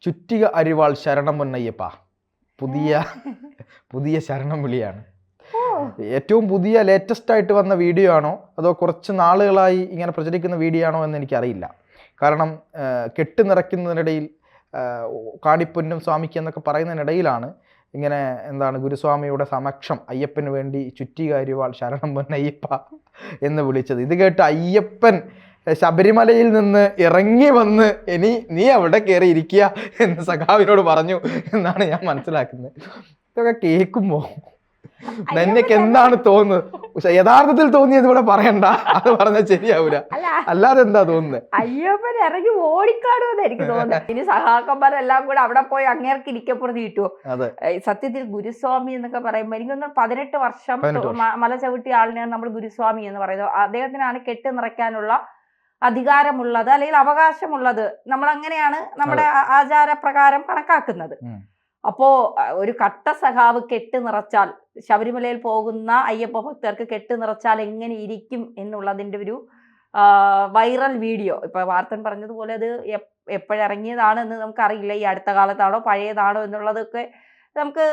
ചുറ്റിക അരിവാൾ ശരണം പൊന്നയ്യപ്പ പുതിയ ശരണം വിളിയാണ്. ഏറ്റവും പുതിയ ലേറ്റസ്റ്റ് ആയിട്ട് വന്ന വീഡിയോ ആണോ അതോ കുറച്ച് നാളുകളായി ഇങ്ങനെ പ്രചരിക്കുന്ന വീഡിയോ ആണോ എന്ന് എനിക്കറിയില്ല. കാരണം കെട്ട് നിറയ്ക്കുന്നതിനിടയിൽ കാണിപ്പൊന്നും സ്വാമിക്ക് എന്നൊക്കെ പറയുന്നതിനിടയിലാണ് ഇങ്ങനെ ഗുരുസ്വാമിയുടെ സമക്ഷം അയ്യപ്പന് വേണ്ടി ചുറ്റിക അരിവാൾ ശരണം പൊന്നയ്യപ്പ എന്ന് വിളിച്ചത്. ഇത് കേട്ട് അയ്യപ്പൻ ശബരിമലയിൽ നിന്ന് ഇറങ്ങി വന്ന് നീ അവിടെ കയറി ഇരിക്കുക എന്ന് സഖാവിനോട് പറഞ്ഞു എന്നാണ് ഞാൻ മനസ്സിലാക്കുന്നത്. ഇതൊക്കെ കേൾക്കുമ്പോ നിനക്ക് എന്താണ് തോന്നുന്നത്? യഥാർത്ഥത്തിൽ തോന്നിയത് ഇവിടെ പറയണ്ട, അത് പറഞ്ഞാൽ ശരിയാവൂല. അല്ലാതെ എന്താ തോന്നുന്നത്? അയ്യപ്പൻ ഇറങ്ങി ഓടിക്കാടുമെന്ന് എനിക്ക് തോന്നുന്നത്. ഇനി സഹാക്കന്മാരെല്ലാം കൂടെ അവിടെ പോയി അങ്ങേർക്ക് ഇരിക്കപ്പുറത്ത് കിട്ടുമോ? സത്യത്തിൽ ഗുരുസ്വാമി എന്നൊക്കെ പറയുമ്പോൾ എനിക്കൊന്ന് 18 വർഷം മല ചവിട്ടിയ ആളിനെയാണ് നമ്മൾ ഗുരുസ്വാമി എന്ന് പറയുന്നത്. അദ്ദേഹത്തിനാണ് കെട്ട് നിറയ്ക്കാനുള്ള അധികാരമുള്ളത് അല്ലെങ്കിൽ അവകാശമുള്ളത്. നമ്മൾ അങ്ങനെയാണ് നമ്മുടെ ആചാരപ്രകാരം കണക്കാക്കുന്നത്. അപ്പോ ഒരു കട്ട സഖാവ് കെട്ട് നിറച്ചാൽ, ശബരിമലയിൽ പോകുന്ന അയ്യപ്പ ഭക്തർക്ക് കെട്ട് നിറച്ചാൽ എങ്ങനെ ഇരിക്കും എന്നുള്ളതിന്റെ ഒരു വൈറൽ വീഡിയോ. ഇപ്പൊ വാർത്തൻ പറഞ്ഞതുപോലെ അത് എപ്പോഴിറങ്ങിയതാണ് എന്ന് നമുക്കറിയില്ല. ഈ അടുത്ത കാലത്താണോ പഴയതാണോ എന്നുള്ളതൊക്കെ നമുക്ക്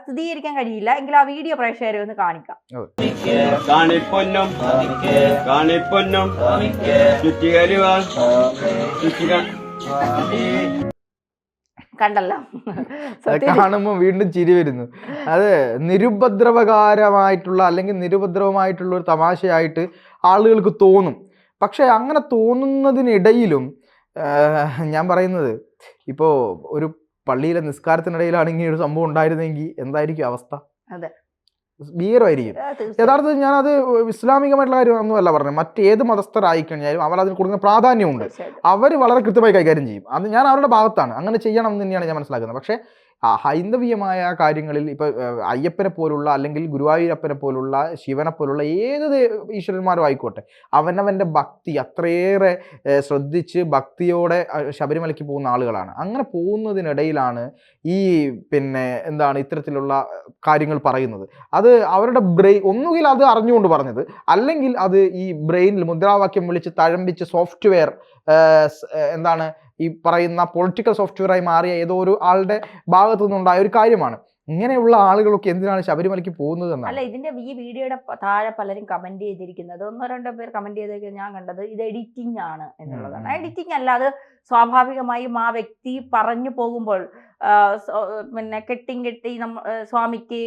സ്ഥിരീകരിക്കാൻ കഴിയില്ല. എങ്കിൽ ആ വീഡിയോ പ്രേക്ഷകരെ ഒന്ന് കാണിക്കാം. കണ്ടല്ലോ, കാണുമ്പോ വീണ്ടും ചിരി വരുന്നു. അത് നിരുപദ്രവകരമായിട്ടുള്ള അല്ലെങ്കിൽ നിരുപദ്രവമായിട്ടുള്ള ഒരു തമാശയായിട്ട് ആളുകൾക്ക് തോന്നും. പക്ഷെ അങ്ങനെ തോന്നുന്നതിനിടയിലും ഞാൻ പറയുന്നത്, ഇപ്പോ ഒരു പള്ളിയിലെ നിസ്കാരത്തിനിടയിലാണ് ഇങ്ങനെ ഒരു സംഭവം ഉണ്ടായിരുന്നെങ്കിൽ എന്തായിരിക്കും അവസ്ഥ? അതെ, ഭീകരമായിരിക്കും. യഥാർത്ഥത്തിൽ ഞാനത് ഇസ്ലാമികമായിട്ടുള്ള കാര്യമൊന്നും അല്ല പറഞ്ഞത്. മറ്റേത് മതസ്ഥരായി കഴിഞ്ഞാലും അവർ അതിന് കൊടുക്കുന്ന പ്രാധാന്യമുണ്ട്. അവർ വളരെ കൃത്യമായി കൈകാര്യം ചെയ്യും. അത് ഞാൻ അവരുടെ ഭാഗത്താണ്, അങ്ങനെ ചെയ്യണം എന്ന് തന്നെയാണ് ഞാൻ മനസ്സിലാക്കുന്നത്. പക്ഷേ ഹൈന്ദവീയമായ കാര്യങ്ങളിൽ ഇപ്പോൾ അയ്യപ്പനെ പോലുള്ള അല്ലെങ്കിൽ ഗുരുവായൂരപ്പനെ പോലുള്ള ശിവനെ പോലുള്ള ഏത് ഈശ്വരന്മാരും ആയിക്കോട്ടെ, അവനവൻ്റെ ഭക്തി അത്രയേറെ ശ്രദ്ധിച്ച് ഭക്തിയോടെ ശബരിമലയ്ക്ക് പോകുന്ന ആളുകളാണ്. അങ്ങനെ പോകുന്നതിനിടയിലാണ് ഈ ഇത്തരത്തിലുള്ള കാര്യങ്ങൾ പറയുന്നത്. അത് അവരുടെ ഒന്നുകിൽ അത് അറിഞ്ഞുകൊണ്ട് പറഞ്ഞത്, അല്ലെങ്കിൽ അത് ഈ ബ്രെയിനിൽ മുദ്രാവാക്യം വിളിച്ച് തഴമ്പിച്ച് സോഫ്റ്റ്വെയർ ഈ പറയുന്ന പൊളിറ്റിക്കൽ സോഫ്റ്റ്വെയറായി മാറിയ ഏതോ ഒരു ആളുടെ ഭാഗത്തു നിന്നുണ്ടായ ഒരു കാര്യമാണ്. ഇങ്ങനെയുള്ള ആളുകളൊക്കെ എന്തിനാണ് ശബരിമലയ്ക്ക് പോകുന്നത് എന്നാണ്. അല്ല, ഇതിന്റെ ഈ വീഡിയോയുടെ താഴെ പലരും കമന്റ് ചെയ്തിരിക്കുന്നത്, 1-2 പേർ കമന്റ് ചെയ്തിരിക്കുന്നത് ഞാൻ കണ്ടത് ഇത് എഡിറ്റിംഗ് ആണ് എന്നുള്ളതാണ്. എഡിറ്റിംഗ് അല്ല, അത് സ്വാഭാവികമായും ആ വ്യക്തി പറഞ്ഞു പോകുമ്പോൾ കെട്ടി സ്വാമിക്ക്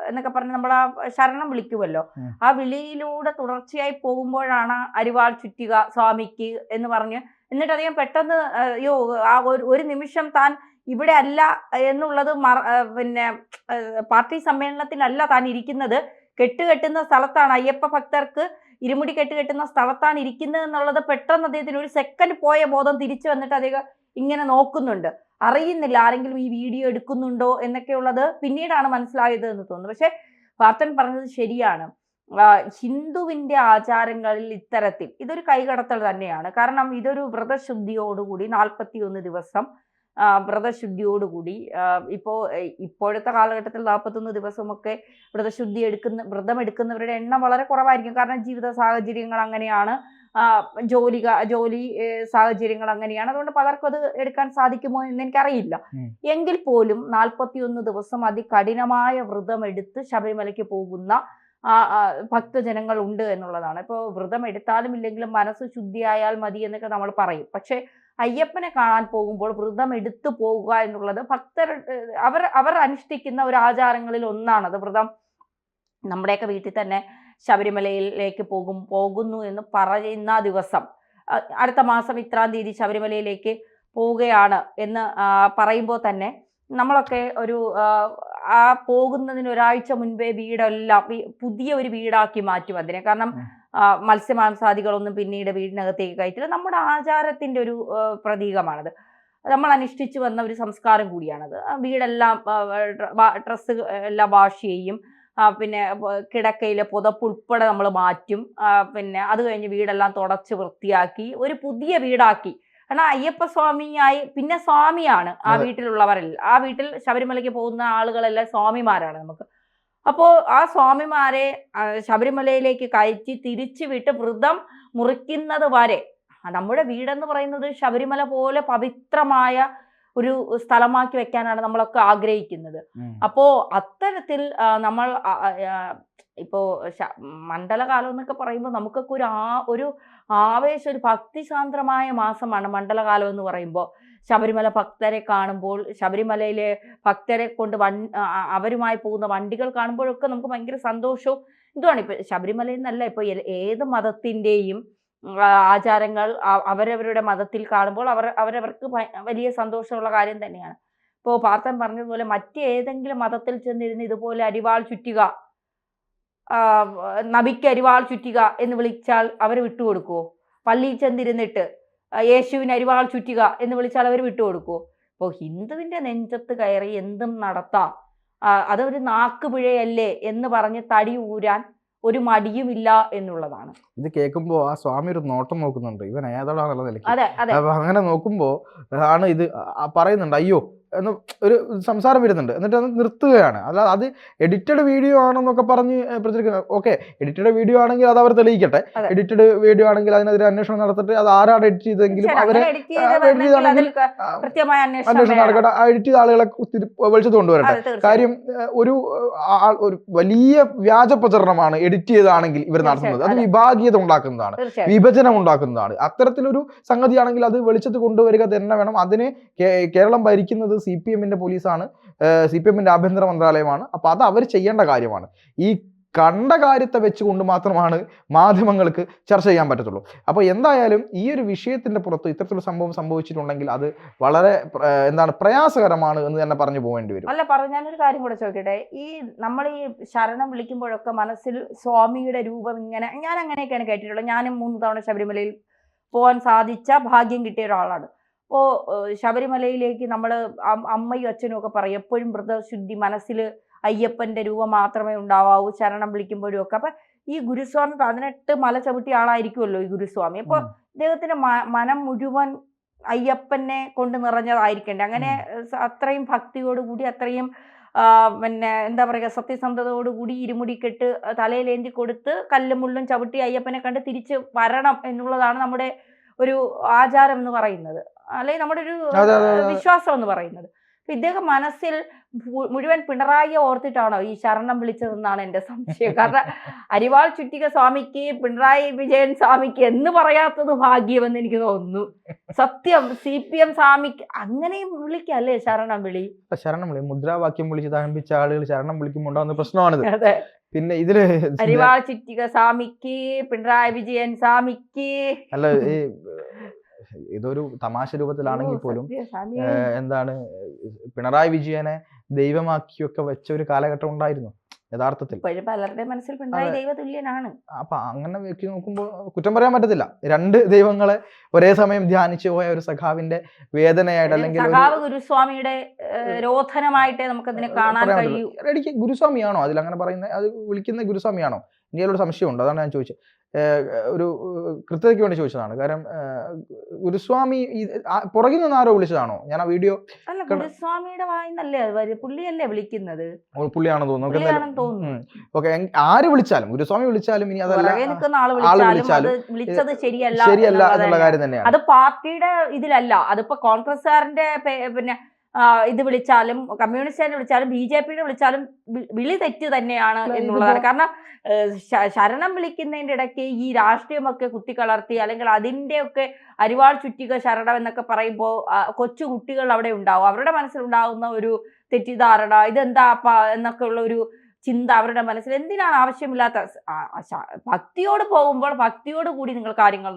എന്നൊക്കെ പറഞ്ഞ് നമ്മൾ ആ ശരണം വിളിക്കുമല്ലോ, ആ വിളിയിലൂടെ തുടർച്ചയായി പോകുമ്പോഴാണ് അരിവാൾ ചുറ്റിക സ്വാമിക്ക് എന്ന് പറഞ്ഞ്, എന്നിട്ട് അദ്ദേഹം പെട്ടെന്ന് ആ ഒരു നിമിഷം താൻ ഇവിടെ അല്ല എന്നുള്ളത് പാർട്ടി സമ്മേളനത്തിലല്ല താൻ ഇരിക്കുന്നത്, കെട്ടുകെട്ടുന്ന സ്ഥലത്താണ്, അയ്യപ്പ ഭക്തർക്ക് ഇരുമുടി കെട്ടുകെട്ടുന്ന സ്ഥലത്താണ് ഇരിക്കുന്നത് എന്നുള്ളത് പെട്ടെന്ന് അദ്ദേഹത്തിന് ഒരു സെക്കൻഡ് പോയ ബോധം തിരിച്ചു വന്നിട്ട് അദ്ദേഹം ഇങ്ങനെ നോക്കുന്നുണ്ട്. അറിയുന്നില്ല ആരെങ്കിലും ഈ വീഡിയോ എടുക്കുന്നുണ്ടോ എന്നൊക്കെയുള്ളത് പിന്നീടാണ് മനസ്സിലായത് എന്ന് തോന്നുന്നു. പക്ഷെ വാർത്തൻ പറഞ്ഞത് ശരിയാണ്. ഹിന്ദുവിന്റെ ആചാരങ്ങളിൽ ഇത്തരത്തിൽ ഇതൊരു കൈകടത്തൽ തന്നെയാണ്. കാരണം ഇതൊരു വ്രതശുദ്ധിയോടുകൂടി 41 ദിവസം വ്രതശുദ്ധിയോടുകൂടി ഇപ്പോഴത്തെ കാലഘട്ടത്തിൽ 41 ദിവസമൊക്കെ വ്രതം എടുക്കുന്നവരുടെ എണ്ണം വളരെ കുറവായിരിക്കും. കാരണം ജീവിത സാഹചര്യങ്ങൾ അങ്ങനെയാണ്, ജോലി സാഹചര്യങ്ങൾ അങ്ങനെയാണ്. അതുകൊണ്ട് പലർക്കും അത് എടുക്കാൻ സാധിക്കുമോ എന്ന് എനിക്കറിയില്ല. എങ്കിൽ പോലും 41 ദിവസം അതികഠിനമായ വ്രതം എടുത്ത് ശബരിമലയ്ക്ക് പോകുന്ന ഭക്തജനങ്ങൾ ഉണ്ട് എന്നുള്ളതാണ്. ഇപ്പോൾ വ്രതം എടുത്താലും ഇല്ലെങ്കിലും മനസ്സ് ശുദ്ധിയായാൽ മതി എന്നൊക്കെ നമ്മൾ പറയും. പക്ഷെ അയ്യപ്പനെ കാണാൻ പോകുമ്പോൾ വ്രതം എടുത്തു പോകുക എന്നുള്ളത് ഭക്തർ അവർ അനുഷ്ഠിക്കുന്ന ഒരു ആചാരങ്ങളിൽ ഒന്നാണത്. വ്രതം നമ്മുടെയൊക്കെ വീട്ടിൽ തന്നെ ശബരിമലയിലേക്ക് പോകുന്നു എന്ന് പറയുന്ന ദിവസം, അടുത്ത മാസം ഇത്രാം തീയതി ശബരിമലയിലേക്ക് പോവുകയാണ് എന്ന് പറയുമ്പോൾ തന്നെ നമ്മളൊക്കെ ആ പോകുന്നതിന് ഒരാഴ്ച മുൻപേ വീടെല്ലാം പുതിയ ഒരു വീടാക്കി മാറ്റും അതിനെ. കാരണം മത്സ്യമാംസാദികളൊന്നും പിന്നീട് വീടിനകത്തേക്ക് കയറ്റില്ല. നമ്മുടെ ആചാരത്തിന്റെ ഒരു പ്രതീകമാണത്. നമ്മൾ അനുഷ്ഠിച്ചു വന്ന ഒരു സംസ്കാരം കൂടിയാണത്. വീടെല്ലാം ഡ്രസ്സ് എല്ലാം വാഷ് ചെയ്യും, പിന്നെ കിടക്കയിലെ പുതപ്പ് ഉൾപ്പെടെ നമ്മൾ മാറ്റും, പിന്നെ അത് കഴിഞ്ഞ് വീടെല്ലാം തുടച്ച് വൃത്തിയാക്കി ഒരു പുതിയ വീടാക്കി. കാരണം അയ്യപ്പ സ്വാമിയായി പിന്നെ സ്വാമിയാണ് ആ വീട്ടിലുള്ളവരെല്ലാം. ആ വീട്ടിൽ ശബരിമലയ്ക്ക് പോകുന്ന ആളുകളെല്ലാം സ്വാമിമാരാണ് നമുക്ക്. അപ്പോൾ ആ സ്വാമിമാരെ ശബരിമലയിലേക്ക് കയറ്റി തിരിച്ചു വിട്ട് വ്രതം മുറിക്കുന്നത് വരെ നമ്മുടെ വീടെന്ന് പറയുന്നത് ശബരിമല പോലെ പവിത്രമായ ഒരു സ്ഥലമാക്കി വെക്കാനാണ് നമ്മളൊക്കെ ആഗ്രഹിക്കുന്നത്. അപ്പോ അത്തരത്തിൽ നമ്മൾ ഇപ്പോ മണ്ഡലകാലം എന്നൊക്കെ പറയുമ്പോൾ നമുക്കൊക്കെ ഒരു ആവേശം, ഒരു ഭക്തിസാന്ദ്രമായ മാസമാണ് മണ്ഡലകാലം എന്ന് പറയുമ്പോൾ. ശബരിമല ഭക്തരെ കാണുമ്പോൾ, ശബരിമലയിലെ ഭക്തരെ കൊണ്ട് അവരുമായി പോകുന്ന വണ്ടികൾ കാണുമ്പോഴൊക്കെ നമുക്ക് ഭയങ്കര സന്തോഷവും ഇതുമാണ്. ഇപ്പൊ ശബരിമലയിൽ നിന്നല്ല, ഇപ്പൊ ഏത് മതത്തിന്റെയും ആചാരങ്ങൾ അവരവരുടെ മതത്തിൽ കാണുമ്പോൾ അവരവർക്ക് വലിയ സന്തോഷമുള്ള കാര്യം തന്നെയാണ്. ഇപ്പോൾ പാർത്ഥൻ പറഞ്ഞതുപോലെ മറ്റേതെങ്കിലും മതത്തിൽ ചെന്നിരുന്ന് ഇതുപോലെ അരിവാൾ ചുറ്റുക, നബിക്ക് അരിവാൾ ചുറ്റുക എന്ന് വിളിച്ചാൽ അവർ വിട്ടുകൊടുക്കുവോ? പള്ളിയിൽ ചെന്നിരുന്നിട്ട് യേശുവിന് അരിവാൾ ചുറ്റുക എന്ന് വിളിച്ചാൽ അവർ വിട്ടുകൊടുക്കുവോ? ഇപ്പോൾ ഹിന്ദുവിന്റെ നെഞ്ചത്ത് കയറി എന്തും നടത്താം, അതൊരു നാക്കുപിഴയല്ലേ എന്ന് പറഞ്ഞ് തടി ഊരാൻ ഒരു മടിയുമില്ല എന്നുള്ളതാണ്. ഇത് കേൾക്കുമ്പോ ആ സ്വാമി ഒരു നോട്ടം നോക്കുന്നുണ്ട്, ഇവൻ ഏതാണെന്നുള്ള നിലയ്ക്ക്. അതെ അതെ. അപ്പൊ അങ്ങനെ നോക്കുമ്പോ ആണ് ഇത് പറയുന്നുണ്ട്, അയ്യോ എന്ന് ഒരു സംസാരം വരുന്നുണ്ട്. എന്നിട്ട് അത് നിർത്തുകയാണ്. അല്ലാതെ അത് എഡിറ്റഡ് വീഡിയോ ആണെന്നൊക്കെ പറഞ്ഞ് പ്രചരിക്കുന്നത്. ഓക്കെ, എഡിറ്റഡ് വീഡിയോ ആണെങ്കിൽ അത് അവർ തെളിയിക്കട്ടെ. എഡിറ്റഡ് വീഡിയോ ആണെങ്കിൽ അതിനെതിരെ അന്വേഷണം നടത്തിട്ട് അത് ആരാണ് എഡിറ്റ് ചെയ്തതെങ്കിലും അവരെ അന്വേഷണം നടക്കട്ടെ. ആ എഡിറ്റ് ചെയ്ത ആളുകളെ വെളിച്ചത്ത് കൊണ്ടുവരട്ടെ. കാര്യം ഒരു വലിയ വ്യാജ പ്രചരണമാണ് എഡിറ്റ് ചെയ്താണെങ്കിൽ ഇവർ നടത്തുന്നത്. അത് വിഭാഗീയത ഉണ്ടാക്കുന്നതാണ്, വിഭജനം ഉണ്ടാക്കുന്നതാണ്. അത്തരത്തിലൊരു സംഗതിയാണെങ്കിൽ അത് വെളിച്ചത്ത് കൊണ്ടുവരിക തന്നെ വേണം. അതിന് കേരളം ഭരിക്കുന്നത് CPM-ന്റെ പോലീസാണ്, CPM-ന്റെ ആഭ്യന്തര മന്ത്രാലയമാണ്. അപ്പൊ അത് അവർ ചെയ്യേണ്ട കാര്യമാണ്. ഈ കണ്ട കാര്യത്തെ വെച്ചുകൊണ്ട് മാത്രമാണ് മാധ്യമങ്ങൾക്ക് ചർച്ച ചെയ്യാൻ പറ്റത്തുള്ളൂ. അപ്പോൾ എന്തായാലും ഈ ഒരു വിഷയത്തിന്റെ പുറത്ത് ഇത്തരത്തിലുള്ള സംഭവം സംഭവിച്ചിട്ടുണ്ടെങ്കിൽ അത് വളരെ പ്രയാസകരമാണ് എന്ന് തന്നെ പറഞ്ഞു പോകേണ്ടി വരും. അല്ല, ഞാനൊരു കാര്യം കൂടെ ചോദിക്കട്ടെ. ഈ നമ്മൾ ഈ ശരണം വിളിക്കുമ്പോഴൊക്കെ മനസ്സിൽ സ്വാമിയുടെ രൂപം ഇങ്ങനെ, ഞാൻ അങ്ങനെയൊക്കെയാണ് കേട്ടിട്ടുള്ളത്. ഞാനും 3 തവണ ശബരിമലയിൽ പോകാൻ സാധിച്ച ഭാഗ്യം കിട്ടിയ ഒരാളാണ്. അപ്പോൾ ശബരിമലയിലേക്ക് നമ്മൾ അമ്മയും അച്ഛനും ഒക്കെ പറയും എപ്പോഴും വ്രതശുദ്ധി, മനസ്സിൽ അയ്യപ്പന്റെ രൂപം മാത്രമേ ഉണ്ടാവാവൂ ശരണം വിളിക്കുമ്പോഴും ഒക്കെ. അപ്പൊ ഈ ഗുരുസ്വാമി 18 മല ചവിട്ടിയ ആളായിരിക്കുമല്ലോ ഈ ഗുരുസ്വാമി. അപ്പൊ ഇദ്ദേഹത്തിന്റെ മനം മുഴുവൻ അയ്യപ്പനെ കൊണ്ട് നിറഞ്ഞതായിരിക്കണ്ടേ? അങ്ങനെ അത്രയും ഭക്തിയോടുകൂടി, അത്രയും പിന്നെ എന്താ പറയുക, സത്യസന്ധതയോടുകൂടി ഇരുമുടിക്കെട്ട് തലയിലേന്തി കൊടുത്ത് കല്ലും മുള്ളും ചവിട്ടി അയ്യപ്പനെ കണ്ട് തിരിച്ച് വരണം എന്നുള്ളതാണ് നമ്മുടെ ഒരു ആചാരം എന്ന് പറയുന്നത്, അല്ലെങ്കിൽ നമ്മുടെ ഒരു വിശ്വാസം എന്ന് പറയുന്നത്. അപ്പൊ ഇദ്ദേഹം മനസ്സിൽ മുഴുവൻ പിണറായിയെ ഓർത്തിട്ടാണോ ഈ ശരണം വിളിച്ചതെന്നാണ് എന്റെ സംശയം. കാരണം അരിവാൾ ചുറ്റിക സ്വാമിക്ക്, പിണറായി വിജയൻ സ്വാമിക്ക് എന്ന് പറയാത്തത് ഭാഗ്യമെന്ന് എനിക്ക് തോന്നുന്നു. സത്യം, CPM സ്വാമിക്ക് അങ്ങനെയും വിളിക്കല്ലേ ശരണം വിളി? ശരണം വിളി മുദ്രാവാക്യം വിളിച്ച് തഴമ്പിച്ച ആളുകൾ ശരണം വിളിക്കുമ്പോൾ ഉണ്ടാകുന്ന പ്രശ്നമാണിത്. അതെ. പിന്നെ ഇതില് അരിവാൾ ചുറ്റിക സ്വാമിക്ക്, പിണറായി വിജയൻ സ്വാമിക്ക്, അല്ല ഇതൊരു തമാശ രൂപത്തിലാണെങ്കിൽ പോലും പിണറായി വിജയനെ ദൈവമാക്കിയൊക്കെ വെച്ച ഒരു കാലഘട്ടം ഉണ്ടായിരുന്നു യഥാർത്ഥത്തിൽ. പലരുടെ മനസ്സിൽ പിണറായി ദൈവതുല്യനാണ്. അപ്പൊ അങ്ങനെ വെച്ച് നോക്കുമ്പോൾ കുറ്റം പറയാൻ പറ്റത്തില്ല. 2 ദൈവങ്ങളെ ഒരേ സമയം ധ്യാനിച്ചു പോയ ഒരു സഖാവിന്റെ വേദനയായിട്ട്, അല്ലെങ്കിൽ ഗുരുസ്വാമിയുടെ രോധനമായിട്ടേ നമുക്കതിനെ കാണാൻ കഴിയൂ. ഗുരുസ്വാമിയാണോ അതിൽ അങ്ങനെ പറയുന്നത്? അത് വിളിക്കുന്ന ഗുരുസ്വാമിയാണോ? എനിക്കൊരു സംശയമുണ്ട്, അതാണ് ഞാൻ ചോദിച്ചത്. ഒരു കൃത്യതയ്ക്ക് വേണ്ടി ചോദിച്ചതാണ്. കാരണം ഗുരുസ്വാമി പുറകിൽ നിന്ന് ആരോ വിളിച്ചതാണോ? ഞാൻ ആ വീഡിയോ അല്ല, ഗുരുസ്വാമിയുടെ വായിന്നല്ലേ, പുള്ളിയല്ലേ വിളിക്കുന്നത്? പുള്ളിയാണെന്ന് തോന്നുന്നു. ഓക്കെ, ആര് വിളിച്ചാലും, ഗുരുസ്വാമി വിളിച്ചാലും, ഇനി അതല്ല ആള് വിളിച്ചാലും വിളിച്ചത് ശരിയല്ല എന്നുള്ള കാര്യം തന്നെയാണ്. അത് പാർട്ടിയുടെ ഇതിലല്ല, അതിപ്പോ കോൺഗ്രസ്സുകാരന്റെ പിന്നെ ഇത് വിളിച്ചാലും, കമ്മ്യൂണിസ്റ്റുകാരെ വിളിച്ചാലും, BJPയുടെ വിളിച്ചാലും വിളി തെറ്റ് തന്നെയാണ് എന്നുള്ളതാണ്. കാരണം ശരണം വിളിക്കുന്നതിന്റെ ഇടയ്ക്ക് ഈ രാഷ്ട്രീയമൊക്കെ കുത്തിക്കളർത്തി, അല്ലെങ്കിൽ അതിൻ്റെയൊക്കെ അരിവാൾ ചുറ്റിക ശരണം എന്നൊക്കെ പറയുമ്പോൾ കൊച്ചു കുട്ടികൾ അവിടെ ഉണ്ടാവും. അവരുടെ മനസ്സിലുണ്ടാകുന്ന ഒരു തെറ്റിദ്ധാരണ, ഇതെന്താ എന്നൊക്കെ ഉള്ള ഒരു ചിന്ത അവരുടെ മനസ്സിൽ. എന്തിനാണ് ആവശ്യമില്ലാത്ത? ഭക്തിയോട് പോകുമ്പോൾ ഭക്തിയോട് കൂടി നിങ്ങൾ കാര്യങ്ങൾ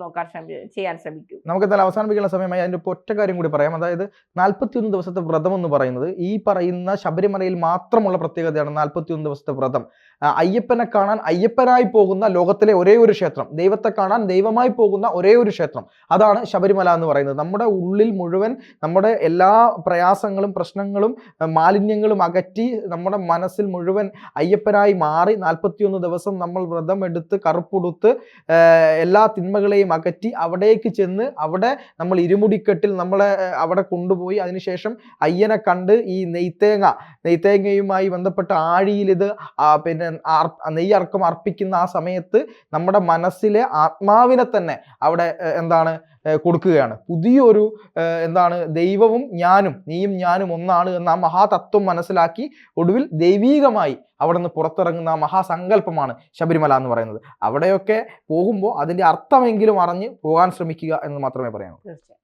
ചെയ്യാൻ ശ്രമിക്കൂ. നമുക്ക് എന്തായാലും അവസാനിപ്പിക്കുന്ന സമയമായി അതിന്റെ ഒറ്റ കാര്യം കൂടി പറയാം. അതായത് 41 ദിവസത്തെ വ്രതം എന്ന് പറയുന്നത് ഈ പറയുന്ന ശബരിമലയിൽ മാത്രമുള്ള പ്രത്യേകതയാണ്. 41 ദിവസത്തെ വ്രതം. അയ്യപ്പനെ കാണാൻ അയ്യപ്പനായി പോകുന്ന ലോകത്തിലെ ഒരേ ഒരു ക്ഷേത്രം, ദൈവത്തെ കാണാൻ ദൈവമായി പോകുന്ന ഒരേ ഒരു ക്ഷേത്രം, അതാണ് ശബരിമല എന്ന് പറയുന്നത്. നമ്മുടെ ഉള്ളിൽ മുഴുവൻ നമ്മുടെ എല്ലാ പ്രയാസങ്ങളും പ്രശ്നങ്ങളും മാലിന്യങ്ങളും അകറ്റി നമ്മുടെ മനസ്സിൽ മുഴുവൻ അയ്യപ്പനായി മാറി 41 ദിവസം നമ്മൾ വ്രതം എടുത്ത് കറുപ്പുടുത്ത് എല്ലാ തിന്മകളെയും അകറ്റി അവിടേക്ക് ചെന്ന് അവിടെ നമ്മൾ ഇരുമുടിക്കെട്ടിൽ നമ്മളെ അവിടെ കൊണ്ടുപോയി അതിനുശേഷം അയ്യനെ കണ്ട് ഈ നെയ്ത്തേങ്ങയുമായി ബന്ധപ്പെട്ട ആഴിയിൽ ഇത് പിന്നെ നെയ്യർക്കം അർപ്പിക്കുന്ന ആ സമയത്ത് നമ്മുടെ മനസ്സിലെ ആത്മാവിനെ തന്നെ അവിടെ കൊടുക്കുകയാണ്. പുതിയൊരു എന്താണ്, ദൈവവും ഞാനും, നീയും ഞാനും ഒന്നാണ് എന്ന ആ മഹാതത്വം മനസ്സിലാക്കി ഒടുവിൽ ദൈവീകമായി അവിടെ നിന്ന് പുറത്തിറങ്ങുന്ന ആ മഹാസങ്കല്പമാണ് ശബരിമല എന്ന് പറയുന്നത്. അവിടെയൊക്കെ പോകുമ്പോൾ അതിൻ്റെ അർത്ഥമെങ്കിലും അറിഞ്ഞ് പോകാൻ ശ്രമിക്കുക എന്ന് മാത്രമേ പറയാനുള്ളൂ. തീർച്ചയായും.